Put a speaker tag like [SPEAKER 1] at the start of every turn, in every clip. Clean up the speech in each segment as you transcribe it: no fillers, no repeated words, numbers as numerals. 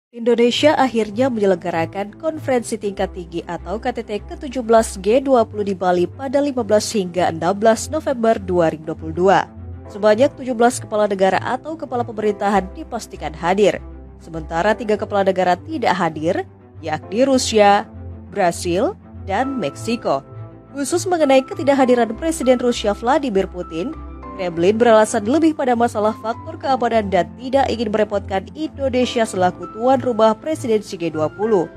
[SPEAKER 1] Indonesia akhirnya menyelenggarakan konferensi tingkat tinggi atau KTT ke-17 G20 di Bali pada 15 hingga 16 November 2022. Sebanyak 17 kepala negara atau kepala pemerintahan dipastikan hadir. Sementara 3 kepala negara tidak hadir, yakni Rusia, Brasil, dan Meksiko. Khusus mengenai ketidakhadiran Presiden Rusia Vladimir Putin, Kremlin beralasan lebih pada masalah faktor keamanan dan tidak ingin merepotkan Indonesia selaku tuan rumah presidensi G20.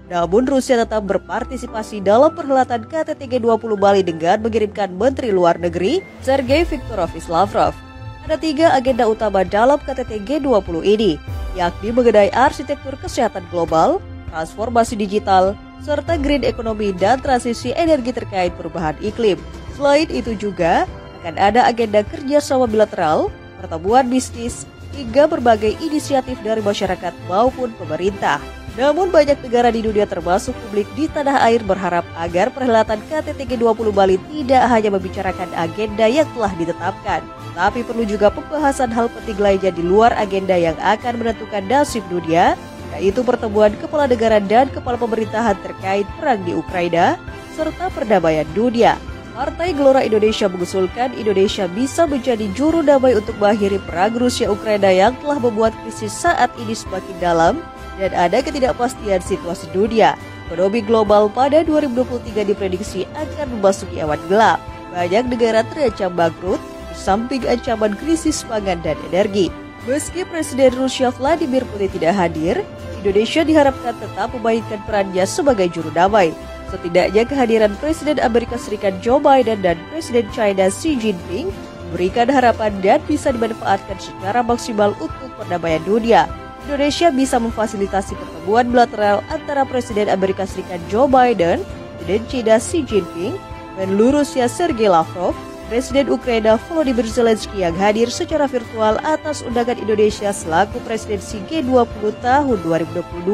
[SPEAKER 1] Namun Rusia tetap berpartisipasi dalam perhelatan KTT G20 Bali dengan mengirimkan Menteri Luar Negeri Sergei Viktorovich Lavrov. Ada 3 agenda utama dalam KTT G20 ini, yakni mengenai arsitektur kesehatan global, transformasi digital, serta green economy dan transisi energi terkait perubahan iklim. Selain itu juga akan ada agenda kerjasama bilateral, pertemuan bisnis, hingga berbagai inisiatif dari masyarakat maupun pemerintah. Namun banyak negara di dunia termasuk publik di tanah air berharap agar perhelatan KTT G20 Bali tidak hanya membicarakan agenda yang telah ditetapkan, tapi perlu juga pembahasan hal penting lainnya di luar agenda yang akan menentukan nasib dunia, yaitu pertemuan kepala negara dan kepala pemerintahan terkait perang di Ukraina, serta perdamaian dunia. Partai Gelora Indonesia mengusulkan Indonesia bisa menjadi juru damai untuk mengakhiri perang Rusia-Ukraina yang telah membuat krisis saat ini semakin dalam dan ada ketidakpastian situasi dunia. Ekonomi global pada 2023 diprediksi akan memasuki awan gelap. Banyak negara terancam bangkrut, di samping ancaman krisis pangan dan energi. Meski Presiden Rusia Vladimir Putin tidak hadir, Indonesia diharapkan tetap memainkan perannya sebagai juru damai. Setidaknya kehadiran Presiden Amerika Serikat Joe Biden dan Presiden China Xi Jinping memberikan harapan dan bisa dimanfaatkan secara maksimal untuk perdamaian dunia. Indonesia bisa memfasilitasi pertemuan bilateral antara Presiden Amerika Serikat Joe Biden, Presiden China Xi Jinping, Menlu Rusia Sergei Lavrov, Presiden Ukraina Volodymyr Zelensky yang hadir secara virtual atas undangan Indonesia selaku presidensi G20 tahun 2022.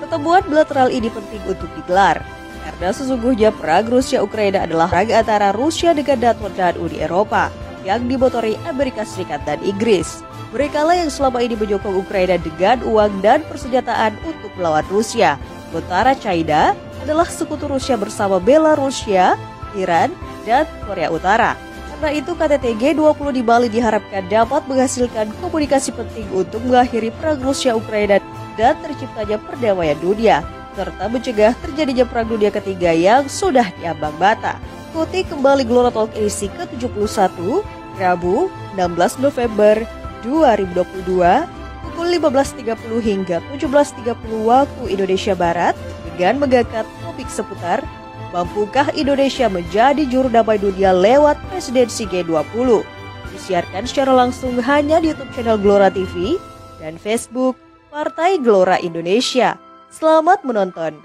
[SPEAKER 1] Pertemuan bilateral ini penting untuk digelar karena sesungguhnya perang Rusia-Ukraina adalah perang antara Rusia dengan NATO dan Uni Eropa yang dimotori Amerika Serikat dan Inggris. Merekalah yang selama ini menyokong Ukraina dengan uang dan persenjataan untuk melawan Rusia. Sementara China adalah sekutu Rusia bersama Belarusia, Iran, dan Korea Utara. Karena itu KTT G20 di Bali diharapkan dapat menghasilkan komunikasi penting untuk mengakhiri perang Rusia-Ukraina dan terciptanya perdamaian dunia, serta mencegah terjadinya perang dunia ketiga yang sudah diambang bata. Ikuti kembali Gelora Talk edisi ke-71, Rabu 16 November 2022, pukul 15.30 hingga 17.30 waktu Indonesia Barat, dengan mengangkat topik seputar mampukah Indonesia menjadi juru damai dunia lewat presidensi G20. Disiarkan secara langsung hanya di YouTube channel Gelora TV dan Facebook Partai Gelora Indonesia. Selamat menonton.